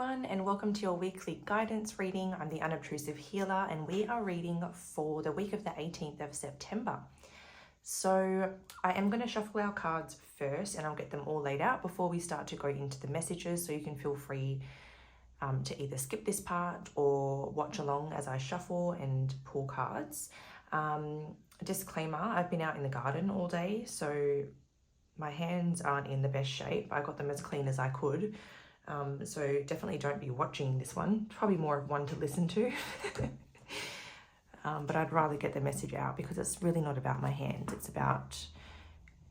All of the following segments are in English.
everyone, and welcome to your weekly guidance reading. I'm the Unobtrusive Healer, and we are reading for the week of the 18th of September. So I am going to shuffle our cards first, and I'll get them all laid out before we start to go into the messages, so you can feel free to either skip this part or watch along as I shuffle and pull cards. Disclaimer, I've been out in the garden all day, so my hands aren't in the best shape. I got them as clean as I could. So definitely don't be watching this one. Probably more of one to listen to. But I'd rather get the message out because it's really not about my hands. It's about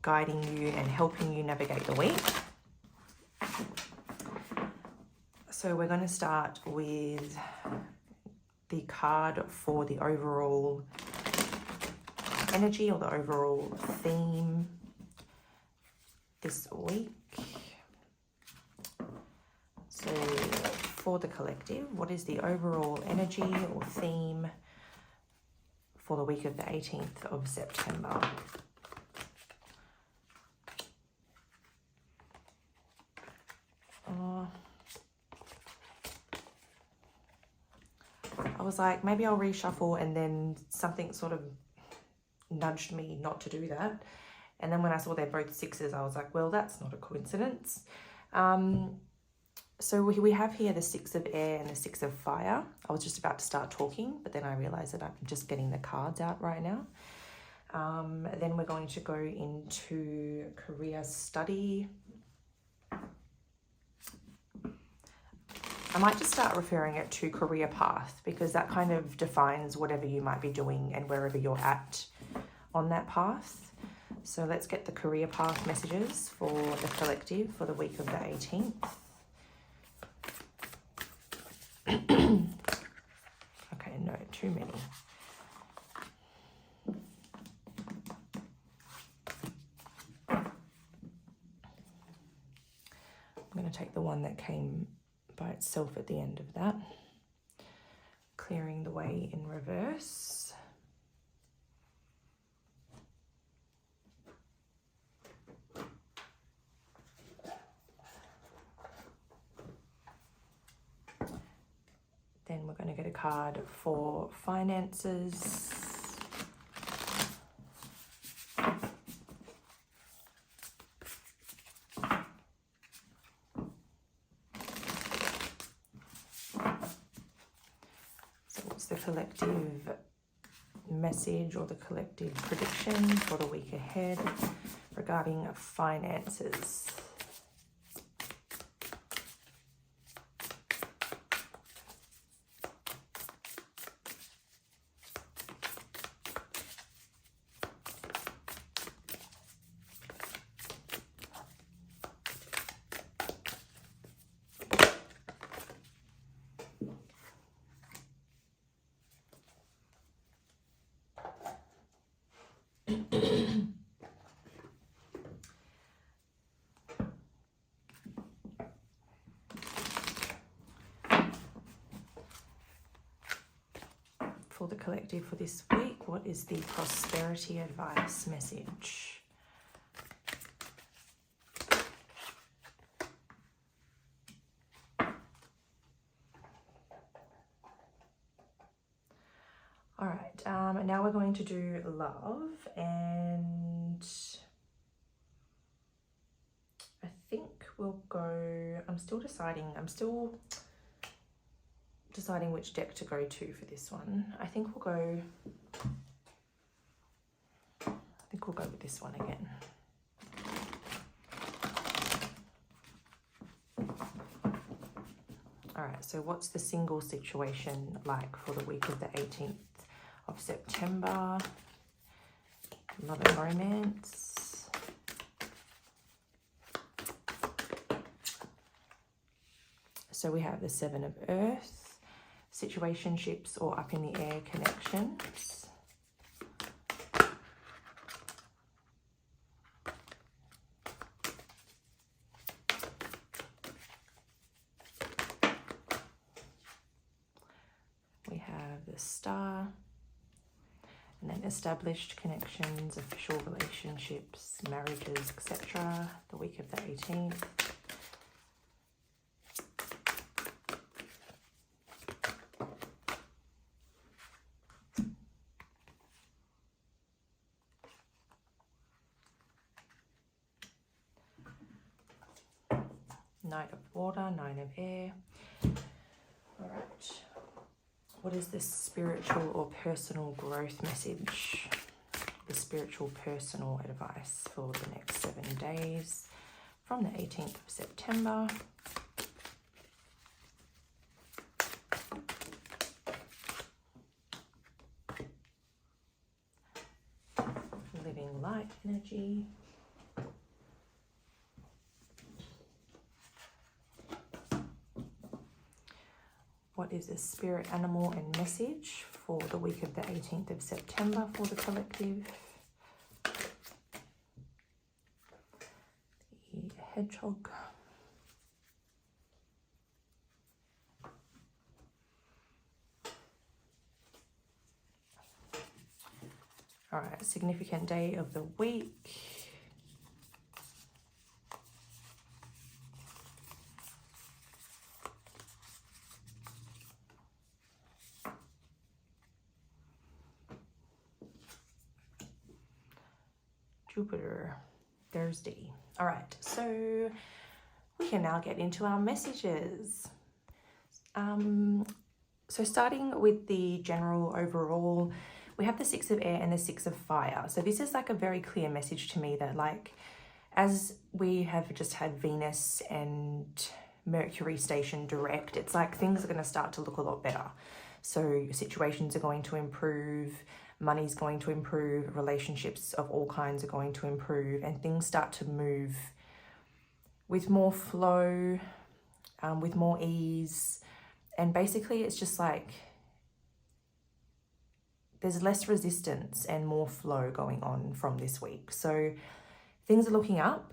guiding you and helping you navigate the week. So we're going to start with the card for the overall energy or the overall theme this week. So for the collective, what is the overall energy or theme for the week of the 18th of September? I was like, maybe I'll reshuffle, and then something sort of nudged me not to do that. And then when I saw they're both sixes, I was like, well, that's not a coincidence. So we have here the Six of Air and the Six of Fire. I was just about to start talking, but then I realized that I'm just getting the cards out right now. Then we're going to go into career study. I might just start referring it to career path, because that kind of defines whatever you might be doing and wherever you're at on that path. So let's get the career path messages for the collective for the week of the 18th. Okay, no, too many. I'm going to take the one that came by itself at the end of that. Clearing the way in reverse. Then we're going to get a card for finances. So what's the collective message or the collective prediction for the week ahead regarding finances? For the collective for this week, what is the prosperity advice message? All right, now we're going to do love, and I think we'll go, I'm still deciding which deck to go to for this one. I think we'll go with this one again. All right, so what's the single situation like for the week of the 18th of September? Love and romance. So we have the Seven of Earth. Situationships or up in the air connections. We have the Star, and then established connections, official relationships, marriages, etc. The week of the 18th. Knight of Water, Nine of Air. All right. What is the spiritual or personal growth message? The spiritual personal advice for the next 7 days from the 18th of September. Living light energy. What is the spirit animal and message for the week of the 18th of September for the collective? The hedgehog. All right, significant day of the week. Jupiter, Thursday. All right, so we can now get into our messages. So starting with the general overall, we have the Six of Air and the Six of Fire. So this is like a very clear message to me that, like, as we have just had Venus and Mercury station direct, it's like things are going to start to look a lot better. So situations are going to improve, money's going to improve, relationships of all kinds are going to improve, and things start to move with more flow, with more ease. And basically it's just like there's less resistance and more flow going on from this week. So things are looking up.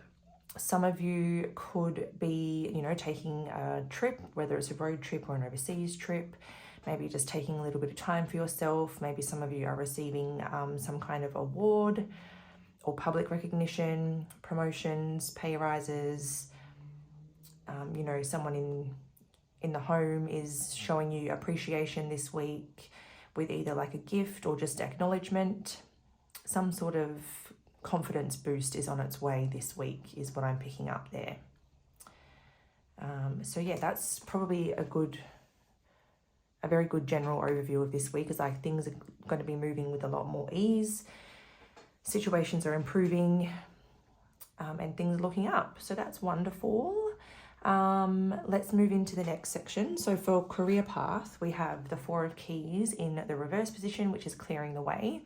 Some of you could be, you know, taking a trip, whether it's a road trip or an overseas trip, maybe just taking a little bit of time for yourself. Maybe some of you are receiving some kind of award or public recognition, promotions, pay rises. You know, someone in the home is showing you appreciation this week with either like a gift or just acknowledgement. Some sort of confidence boost is on its way this week is what I'm picking up there. So yeah, that's probably a very good general overview of this week. Is like things are going to be moving with a lot more ease. Situations are improving, and things are looking up. So that's wonderful. Let's move into the next section. So for career path, we have the Four of Keys in the reverse position, which is clearing the way.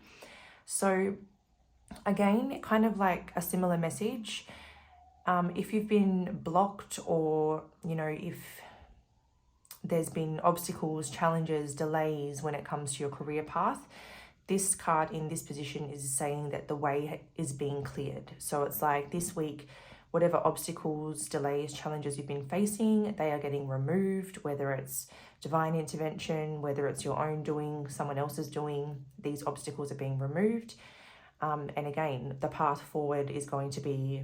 So again, kind of like a similar message. If you've been blocked, or, you know, if there's been obstacles, challenges, delays when it comes to your career path, this card in this position is saying that the way is being cleared. So it's like this week, whatever obstacles, delays, challenges you've been facing, they are getting removed, whether it's divine intervention, whether it's your own doing, someone else's doing, these obstacles are being removed. And again, the path forward is going to be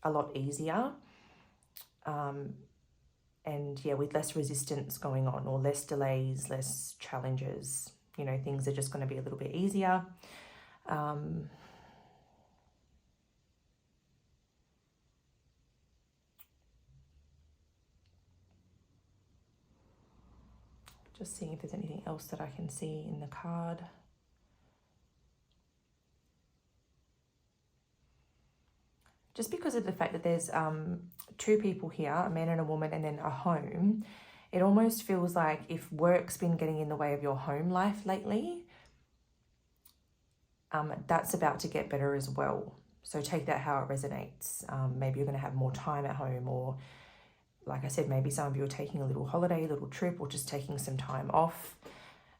a lot easier. And yeah, with less resistance going on, or less delays, less challenges, you know, things are just going to be a little bit easier. Just seeing if there's anything else that I can see in the card. Just because of the fact that there's two people here, a man and a woman, and then a home, it almost feels like if work's been getting in the way of your home life lately, that's about to get better as well. So take that how it resonates. Maybe you're going to have more time at home, or like I said, maybe some of you are taking a little holiday, a little trip, or just taking some time off.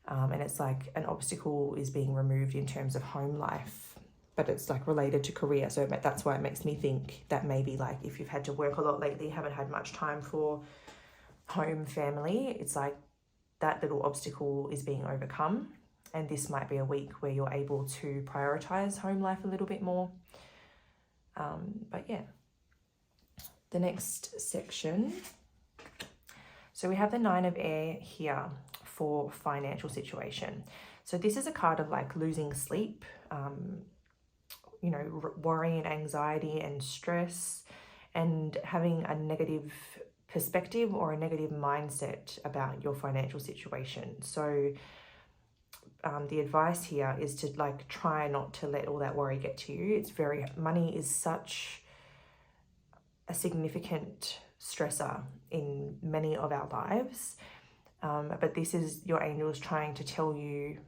And it's like an obstacle is being removed in terms of home life, but it's like related to career. So that's why it makes me think that maybe like if you've had to work a lot lately, haven't had much time for home, family, it's like that little obstacle is being overcome. And this might be a week where you're able to prioritize home life a little bit more. But yeah. The next section, so we have the Nine of Air here for financial situation. So this is a card of like losing sleep, you know, worry and anxiety and stress, and having a negative perspective or a negative mindset about your financial situation. So the advice here is to like try not to let all that worry get to you. Money is such a significant stressor in many of our lives. But this is your angels trying to tell you,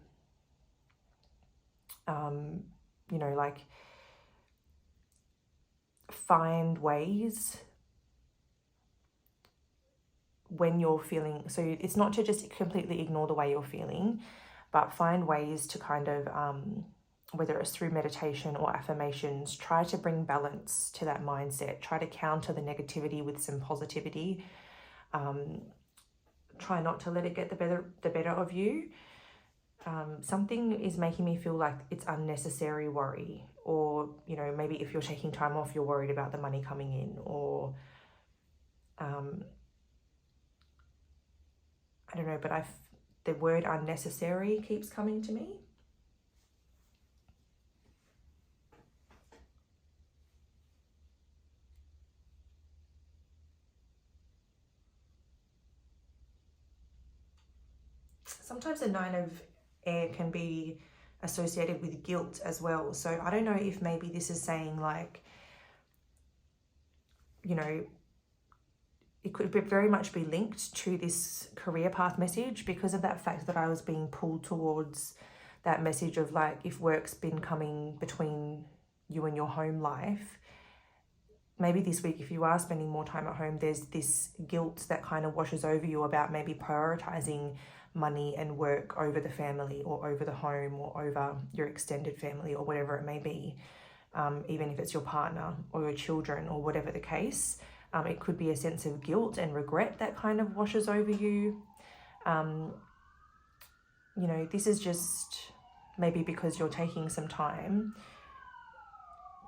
you know, like find ways when you're feeling, so it's not to just completely ignore the way you're feeling, but find ways to kind of, whether it's through meditation or affirmations, try to bring balance to that mindset. Try to counter the negativity with some positivity. Try not to let it get the better of you. Something is making me feel like it's unnecessary worry, or, you know, maybe if you're taking time off, you're worried about the money coming in, or I don't know, but the word unnecessary keeps coming to me. Sometimes the 9 of air can be associated with guilt as well. So I don't know if maybe this is saying like, you know, it could very much be linked to this career path message, because of that fact that I was being pulled towards that message of like, if work's been coming between you and your home life, maybe this week, if you are spending more time at home, there's this guilt that kind of washes over you about maybe prioritizing money and work over the family, or over the home, or over your extended family, or whatever it may be. Even if it's your partner or your children or whatever the case. It could be a sense of guilt and regret that kind of washes over you. You know, this is just maybe because you're taking some time,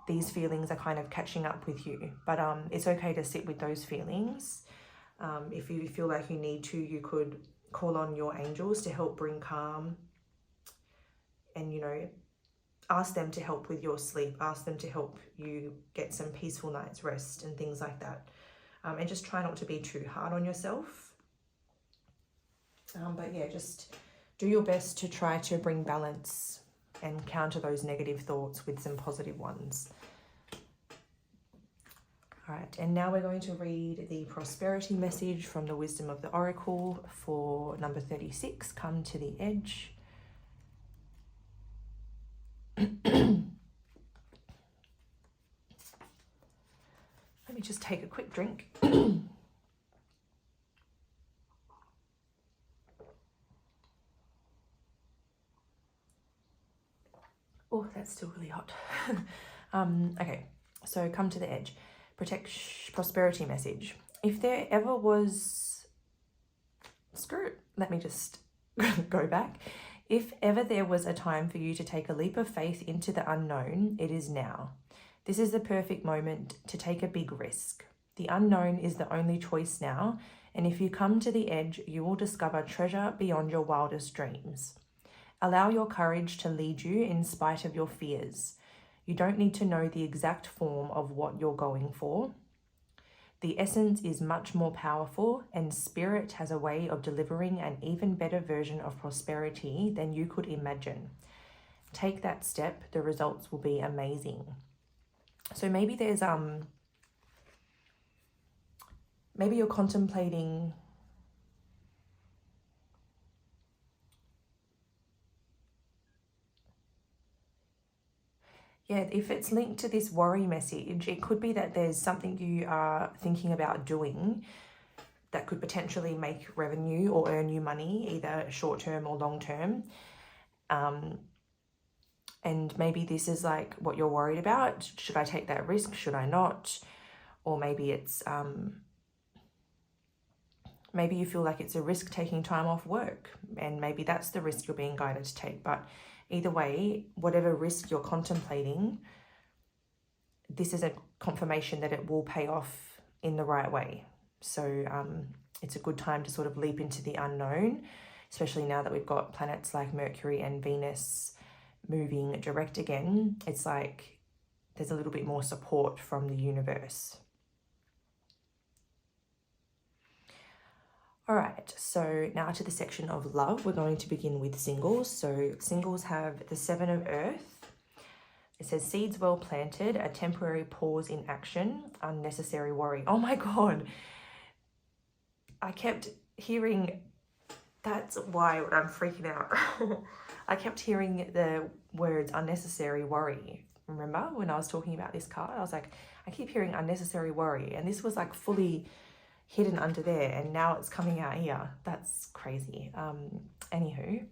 these feelings are kind of catching up with you. But it's okay to sit with those feelings. If you feel like you need to, you could call on your angels to help bring calm, and, you know, ask them to help with your sleep, ask them to help you get some peaceful night's rest and things like that. And just try not to be too hard on yourself. But yeah, just do your best to try to bring balance and counter those negative thoughts with some positive ones. All right, and now we're going to read the prosperity message from the Wisdom of the Oracle for number 36, Come to the Edge. Let me just take a quick drink. Oh, that's still really hot. Okay, so come to the edge. Prosperity message. If there ever was... Screw it. Let me just go back. If ever there was a time for you to take a leap of faith into the unknown, it is now. This is the perfect moment to take a big risk. The unknown is the only choice now, and if you come to the edge, you will discover treasure beyond your wildest dreams. Allow your courage to lead you in spite of your fears. You don't need to know the exact form of what you're going for. The essence is much more powerful, and Spirit has a way of delivering an even better version of prosperity than you could imagine. Take that step, the results will be amazing. So maybe there's maybe you're contemplating if it's linked to this worry message, it could be that there's something you are thinking about doing that could potentially make revenue or earn you money, either short-term or long-term. And maybe this is like what you're worried about. Should I take that risk? Should I not? Or maybe it's, maybe you feel like it's a risk taking time off work, and maybe that's the risk you're being guided to take. But either way, whatever risk you're contemplating, this is a confirmation that it will pay off in the right way. So it's a good time to sort of leap into the unknown, especially now that we've got planets like Mercury and Venus moving direct again. It's like there's a little bit more support from the universe. All right, so now to the section of love. We're going to begin with singles. So singles have the Seven of Earth. It says seeds well planted, a temporary pause in action, unnecessary worry. Oh my God. I kept hearing, that's why I'm freaking out. I kept hearing the words unnecessary worry. Remember when I was talking about this card? I was like, I keep hearing unnecessary worry. And this was like fully hidden under there, and now it's coming out here. That's crazy. Anywho,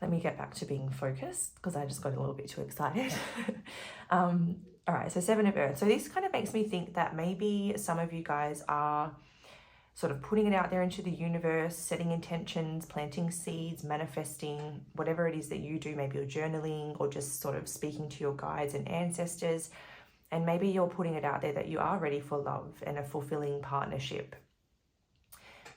let me get back to being focused because I just got a little bit too excited. All right, so Seven of Earth. So this kind of makes me think that maybe some of you guys are sort of putting it out there into the universe, setting intentions, planting seeds, manifesting, whatever it is that you do. Maybe you're journaling or just sort of speaking to your guides and ancestors. And maybe you're putting it out there that you are ready for love and a fulfilling partnership.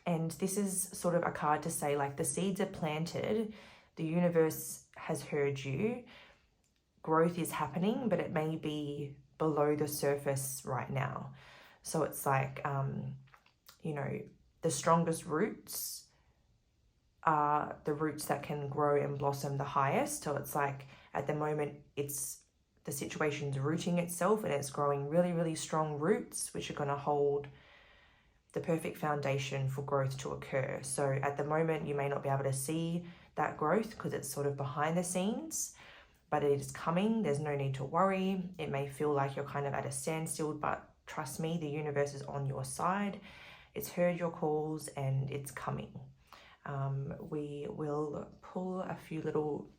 And this is sort of a card to say, like, the seeds are planted, the universe has heard you, growth is happening, but it may be below the surface right now. So it's like, you know, the strongest roots are the roots that can grow and blossom the highest. So it's like, at the moment, the situation's rooting itself and it's growing really, really strong roots, which are going to hold the perfect foundation for growth to occur. So at the moment, you may not be able to see that growth because it's sort of behind the scenes, but it is coming. There's no need to worry. It may feel like you're kind of at a standstill, but trust me, the universe is on your side. It's heard your calls and it's coming. We will pull a few little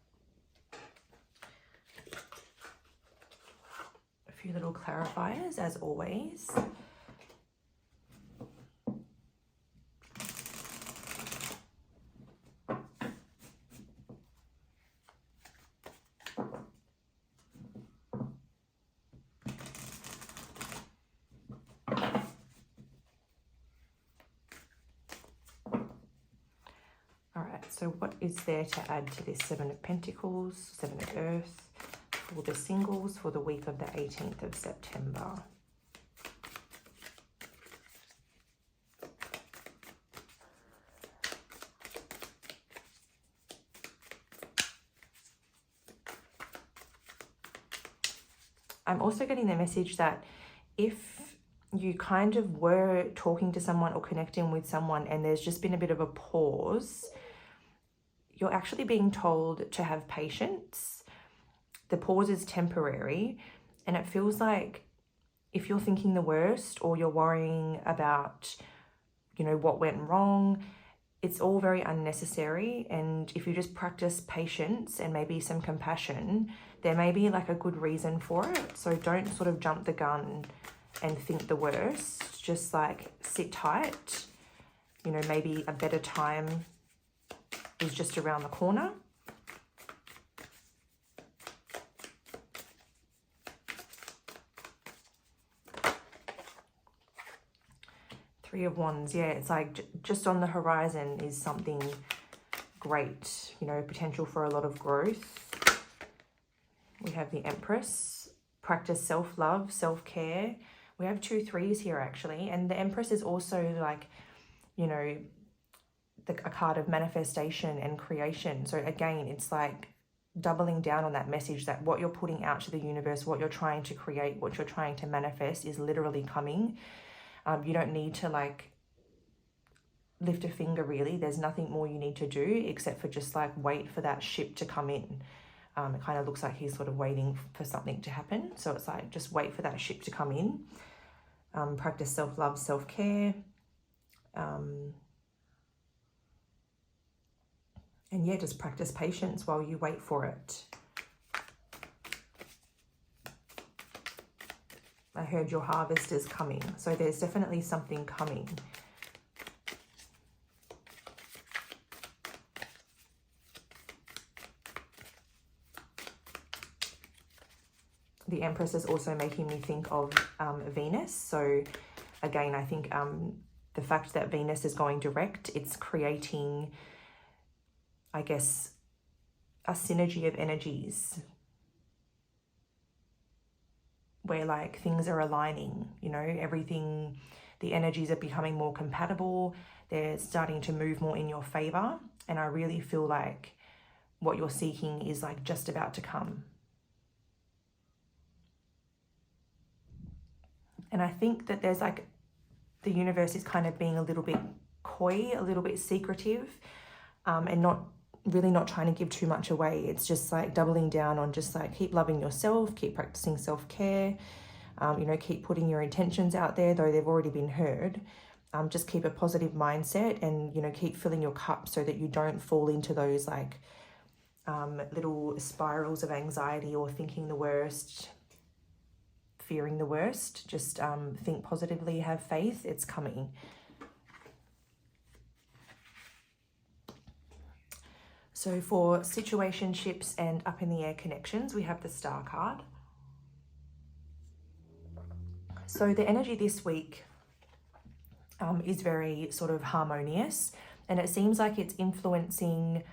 clarifiers as always. All right, so what is there to add to this Seven of Pentacles, Seven of Earth, for the singles for the week of the 18th of September? I'm also getting the message that if you kind of were talking to someone or connecting with someone and there's just been a bit of a pause, you're actually being told to have patience. The pause is temporary, and it feels like if you're thinking the worst or you're worrying about, you know, what went wrong, it's all very unnecessary. And if you just practice patience and maybe some compassion, there may be like a good reason for it. So don't sort of jump the gun and think the worst. Just like sit tight. You know, maybe a better time is just around the corner. Three of Wands, yeah, it's like just on the horizon is something great, you know, potential for a lot of growth. We have the Empress, practice self-love, self-care. We have 2 3s here actually, and the Empress is also like, you know, a card of manifestation and creation. So again, it's like doubling down on that message that what you're putting out to the universe, what you're trying to create, what you're trying to manifest is literally coming. You don't need to like lift a finger really. There's nothing more you need to do except for just like wait for that ship to come in. It kind of looks like he's sort of waiting for something to happen. So it's like, just wait for that ship to come in. Practice self-love, self-care. And yeah, just practice patience while you wait for it. I heard your harvest is coming. So there's definitely something coming. The Empress is also making me think of Venus. So again, I think the fact that Venus is going direct, it's creating, I guess, a synergy of energies where like things are aligning, you know, everything, the the energies are becoming more compatible. They're starting to move more in your favor. And I really feel like what you're seeking is like just about to come. And I think that there's like, the universe is kind of being a little bit coy, a little bit secretive, and not trying to give too much away. It's just like doubling down on just like keep loving yourself, keep practicing self-care, you know, keep putting your intentions out there, though they've already been heard. Just keep a positive mindset and, you know, keep filling your cup so that you don't fall into those like little spirals of anxiety or thinking the worst, fearing the worst. Just think positively, have faith, it's coming. So for situationships and up in the air connections, we have the Star card. So the energy this week is very sort of harmonious, and it seems like it's influencing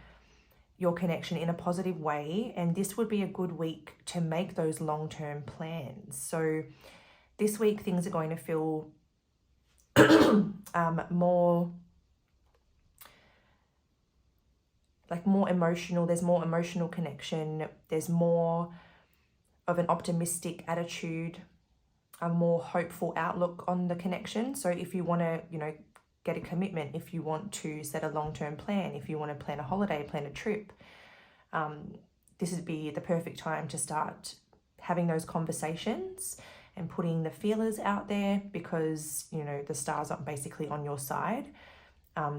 your connection in a positive way, and this would be a good week to make those long-term plans. So this week things are going to feel more emotional. There's more emotional connection. There's more of an optimistic attitude, a more hopeful outlook on the connection. So if you want to, you know, get a commitment, if you want to set a long-term plan, if you want to plan a holiday, plan a trip, this would be the perfect time to start having those conversations and putting the feelers out there, because, you know, the stars are basically on your side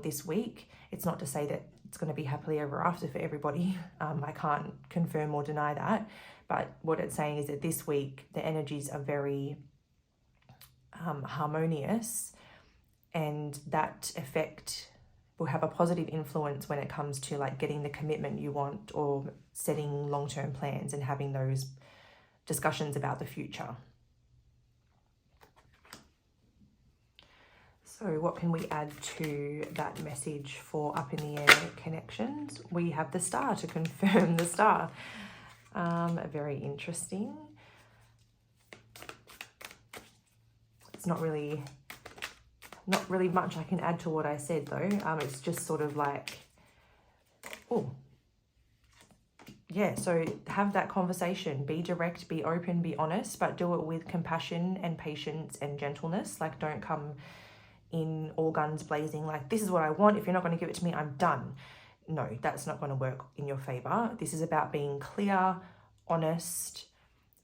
this week. It's not to say that it's going to be happily ever after for everybody. I can't confirm or deny that. But what it's saying is that this week the energies are very harmonious, and that effect will have a positive influence when it comes to like getting the commitment you want or setting long-term plans and having those discussions about the future. So what can we add to that message for up in the air connections? We have the Star to confirm the Star. Very interesting. It's not really much I can add to what I said though. It's just sort of like, oh, yeah, so have that conversation, be direct, be open, be honest, but do it with compassion and patience and gentleness. Like, don't come in all guns blazing, like, this is what I want. If you're not going to give it to me, I'm done. No, that's not going to work in your favor. This is about being clear, honest,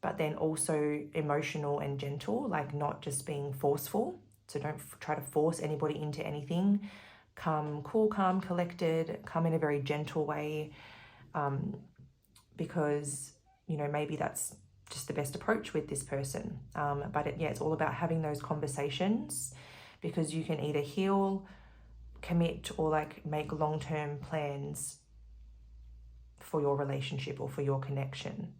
but then also emotional and gentle, like not just being forceful. So don't try to force anybody into anything. Come cool, calm, collected, come in a very gentle way, because, you know, maybe that's just the best approach with this person. But it's all about having those conversations, because you can either heal, commit, or like make long-term plans for your relationship or for your connection.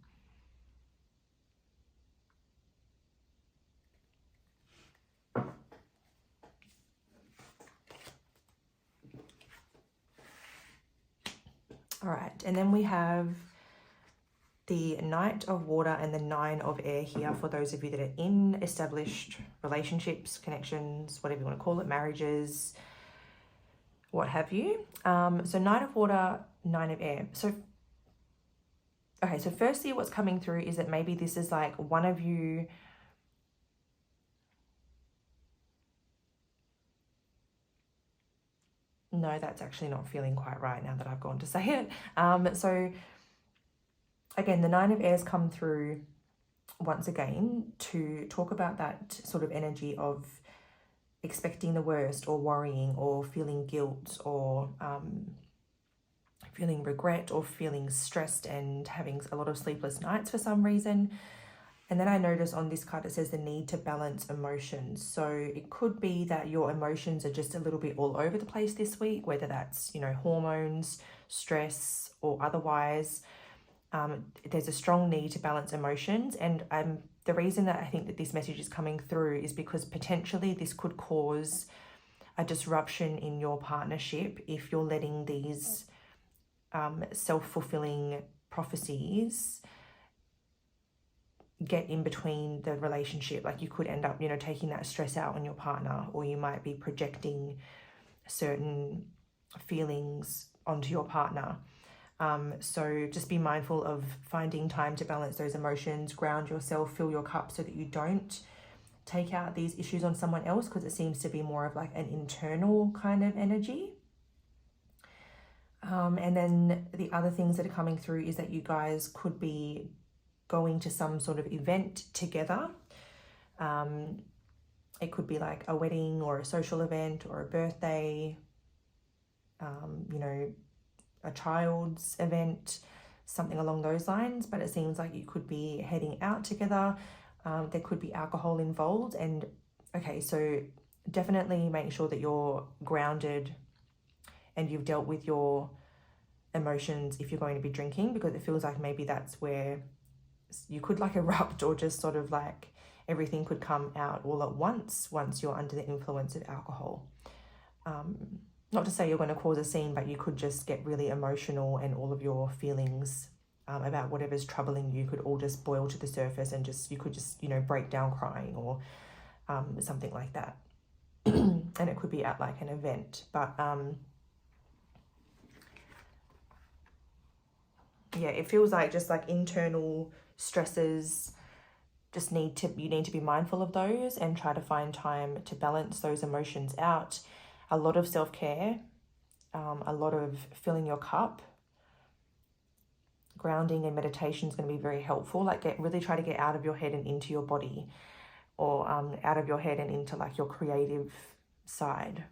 All right, and then we have the Knight of Water and the Nine of Air here for those of you that are in established relationships, connections, whatever you want to call it, marriages, what have you. So Knight of Water, Nine of Air. So, okay, so firstly what's coming through is that maybe this is like one of you no, that's actually not feeling quite right now that I've gone to say it. So again, the Nine of Airs come through once again to talk about that sort of energy of expecting the worst, or worrying, or feeling guilt, or feeling regret, or feeling stressed and having a lot of sleepless nights for some reason. And then I notice on this card it says the need to balance emotions. So it could be that your emotions are just a little bit all over the place this week, whether that's, you know, hormones, stress, or otherwise. There's a strong need to balance emotions. And the reason that I think that this message is coming through is because potentially this could cause a disruption in your partnership if you're letting these self-fulfilling prophecies, get in between the relationship. Like you could end up, you know, taking that stress out on your partner, or you might be projecting certain feelings onto your partner. So just be mindful of finding time to balance those emotions, ground yourself, fill your cup so that you don't take out these issues on someone else, because it seems to be more of like an internal kind of energy. And then the other things that are coming through is that you guys could be going to some sort of event together. It could be like a wedding or a social event or a birthday, you know, a child's event, something along those lines. But it seems like you could be heading out together. There could be alcohol involved. And okay, so definitely make sure that you're grounded and you've dealt with your emotions if you're going to be drinking, because it feels like maybe that's where you could like erupt, or just sort of like everything could come out all at once you're under the influence of alcohol. Not to say you're going to cause a scene, but you could just get really emotional, and all of your feelings about whatever's troubling you could all just boil to the surface, and you could just, you know, break down crying or something like that. And it could be at like an event, but yeah, it feels like just like internal stresses, you need to be mindful of those and try to find time to balance those emotions out. A lot of self-care, a lot of filling your cup, grounding and meditation is going to be very helpful. Like really try to get out of your head and into your body, or out of your head and into like your creative side.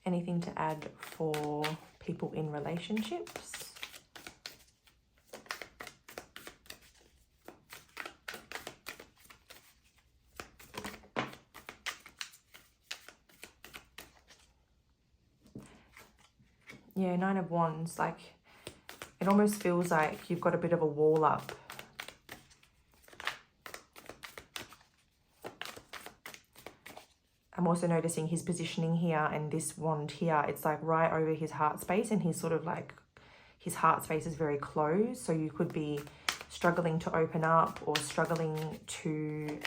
Anything to add for people in relationships? Yeah, Nine of Wands, like it almost feels like you've got a bit of a wall up. I'm also noticing his positioning here, and this wand here, it's like right over his heart space, and he's sort of like, his heart space is very closed. So you could be struggling to open up, or struggling to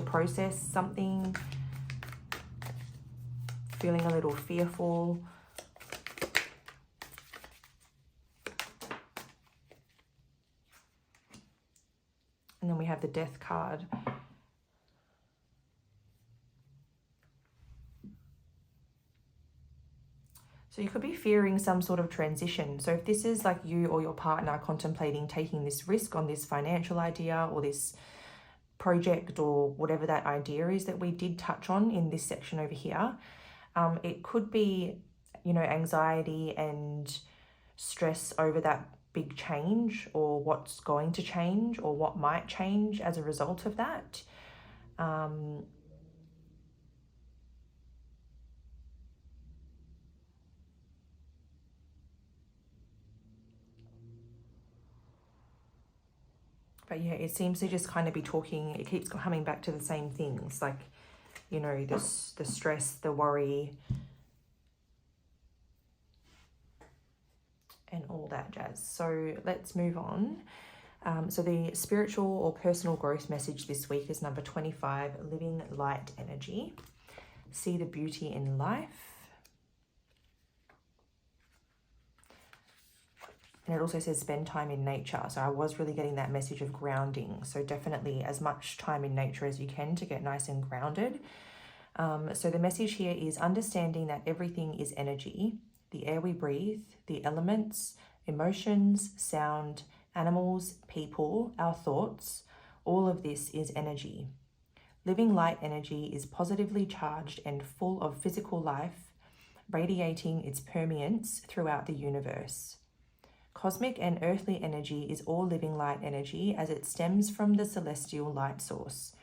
process something, feeling a little fearful. And then we have the Death card. So you could be fearing some sort of transition. So if this is like you or your partner contemplating taking this risk on this financial idea or this project or whatever that idea is that we did touch on in this section over here, it could be, you know, anxiety and stress over that big change, or what's going to change, or what might change as a result of that. But yeah, it seems to just kind of be talking, it keeps coming back to the same things, like, you know, the stress, the worry, and all that jazz. So let's move on. So the spiritual or personal growth message this week is number 25, living light energy. See the beauty in life. And it also says spend time in nature. So I was really getting that message of grounding. So definitely as much time in nature as you can to get nice and grounded. So the message here is understanding that everything is energy. The air we breathe, the elements, emotions, sound, animals, people, our thoughts, all of this is energy. Living light energy is positively charged and full of physical life, radiating its permeance throughout the universe. Cosmic and earthly energy is all living light energy as it stems from the celestial light source.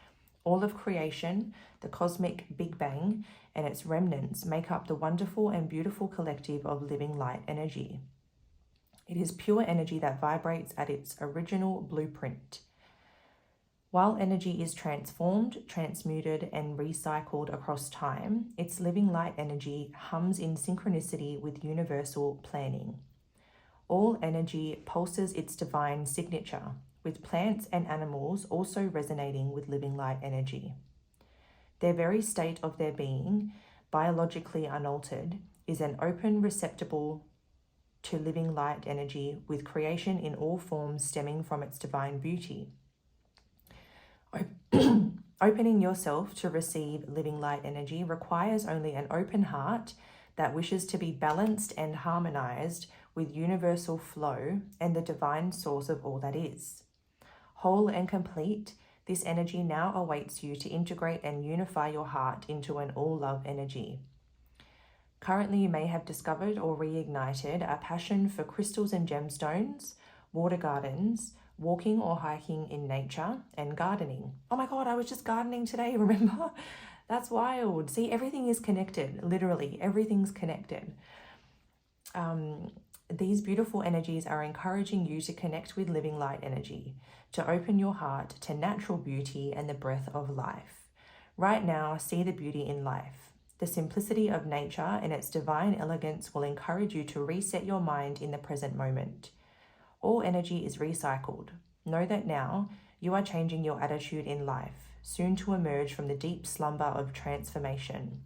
All of creation, the cosmic Big Bang, and its remnants make up the wonderful and beautiful collective of living light energy. It is pure energy that vibrates at its original blueprint. While energy is transformed, transmuted, and recycled across time, its living light energy hums in synchronicity with universal planning. All energy pulses its divine signature, with plants and animals also resonating with living light energy. Their very state of their being, biologically unaltered, is an open receptacle to living light energy, with creation in all forms stemming from its divine beauty. Opening yourself to receive living light energy requires only an open heart that wishes to be balanced and harmonized with universal flow and the divine source of all that is. Whole and complete, this energy now awaits you to integrate and unify your heart into an all-love energy. Currently, you may have discovered or reignited a passion for crystals and gemstones, water gardens, walking or hiking in nature, and gardening. Oh my God, I was just gardening today, remember? That's wild. See, everything is connected. Literally, everything's connected. These beautiful energies are encouraging you to connect with living light energy, to open your heart to natural beauty and the breath of life. Right now, see the beauty in life. The simplicity of nature and its divine elegance will encourage you to reset your mind in the present moment. All energy is recycled. Know that now you are changing your attitude in life, soon to emerge from the deep slumber of transformation.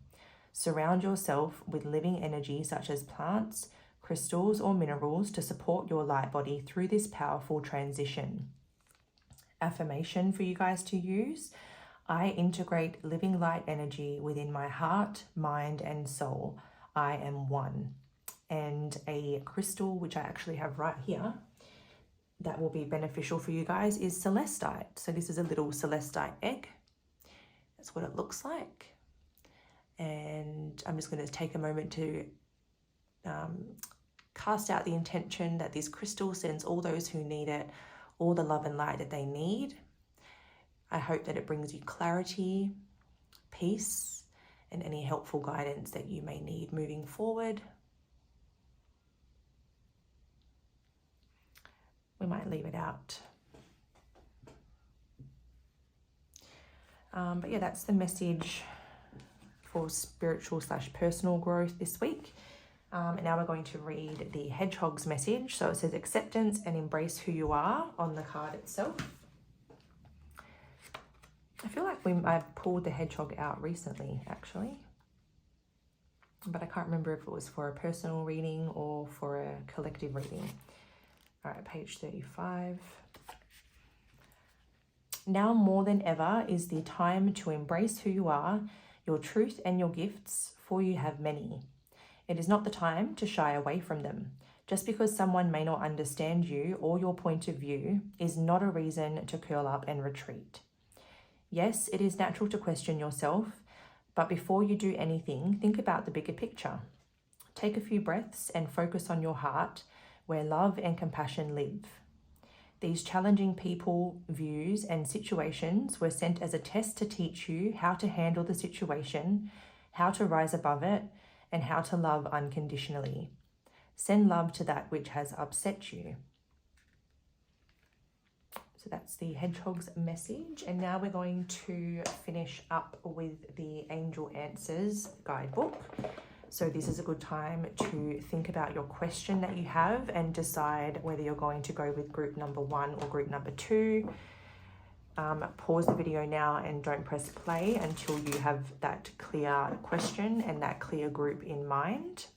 Surround yourself with living energy such as plants, crystals, or minerals to support your light body through this powerful transition. Affirmation for you guys to use: I integrate living light energy within my heart, mind, and soul. I am one. And a crystal, which I actually have right here, that will be beneficial for you guys is celestite. So this is a little celestite egg. That's what it looks like. And I'm just going to take a moment to cast out the intention that this crystal sends all those who need it all the love and light that they need. I hope that it brings you clarity, peace, and any helpful guidance that you may need moving forward. We might leave it out. But yeah, that's the message for spiritual / personal growth this week. And now we're going to read the hedgehog's message. So it says acceptance and embrace who you are on the card itself. I feel like I pulled the hedgehog out recently, actually. But I can't remember if it was for a personal reading or for a collective reading. All right, page 35. Now more than ever is the time to embrace who you are, your truth and your gifts, for you have many. It is not the time to shy away from them. Just because someone may not understand you or your point of view is not a reason to curl up and retreat. Yes, it is natural to question yourself, but before you do anything, think about the bigger picture. Take a few breaths and focus on your heart, where love and compassion live. These challenging people, views, and situations were sent as a test to teach you how to handle the situation, how to rise above it, and how to love unconditionally. Send love to that which has upset you. So that's the hedgehog's message. And now we're going to finish up with the Angel Answers guidebook. So this is a good time to think about your question that you have and decide whether you're going to go with group number 1 or group number 2. Pause the video now and don't press play until you have that clear question and that clear group in mind.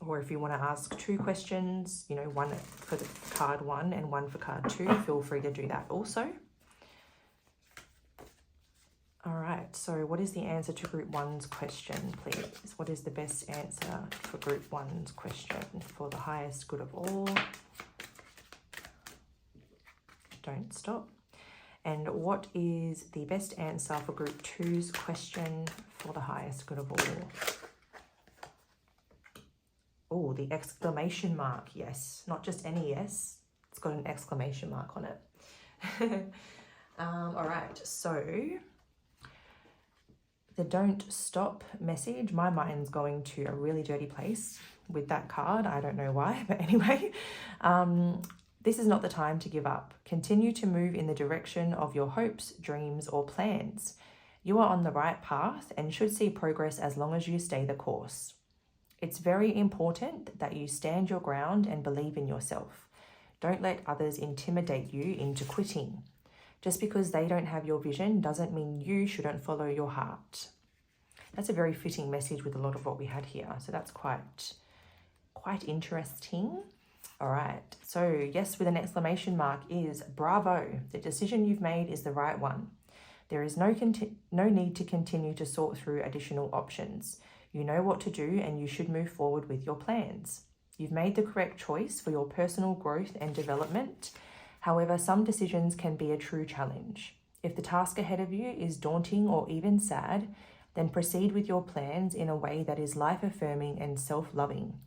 Or if you want to ask 2 questions, you know, one for the card 1 and one for card 2, feel free to do that also. All right, so what is the answer to group 1's question, please? What is the best answer for group 1's question for the highest good of all? Don't stop. And what is the best answer for group 2's question for the highest good of all? Oh, the exclamation mark, yes. Not just any yes, it's got an exclamation mark on it. All right, so the don't stop message, my mind's going to a really dirty place with that card. I don't know why, but anyway. This is not the time to give up. Continue to move in the direction of your hopes, dreams, or plans. You are on the right path and should see progress as long as you stay the course. It's very important that you stand your ground and believe in yourself. Don't let others intimidate you into quitting. Just because they don't have your vision doesn't mean you shouldn't follow your heart. That's a very fitting message with a lot of what we had here. So that's quite interesting. All right. So yes, with an exclamation mark is bravo. The decision you've made is the right one. There is no need to continue to sort through additional options. You know what to do and you should move forward with your plans. You've made the correct choice for your personal growth and development. However, some decisions can be a true challenge. If the task ahead of you is daunting or even sad, then proceed with your plans in a way that is life-affirming and self-loving.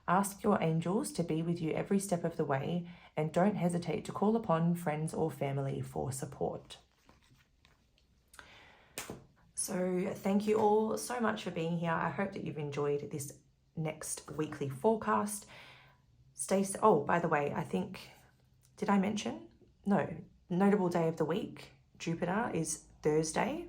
Ask your angels to be with you every step of the way and don't hesitate to call upon friends or family for support. So thank you all so much for being here. I hope that you've enjoyed this next weekly forecast. Oh, by the way, I think, did I mention? No, notable day of the week, Jupiter, is Thursday.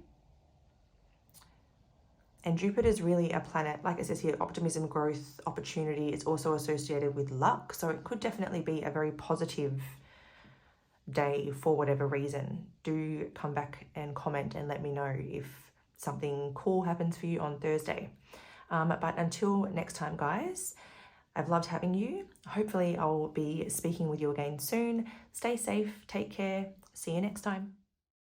And Jupiter is really a planet, like it says here, optimism, growth, opportunity. It's also associated with luck. So it could definitely be a very positive day for whatever reason. Do come back and comment and let me know if something cool happens for you on Thursday. But until next time, guys, I've loved having you. Hopefully I'll be speaking with you again soon. Stay safe, take care. See you next time.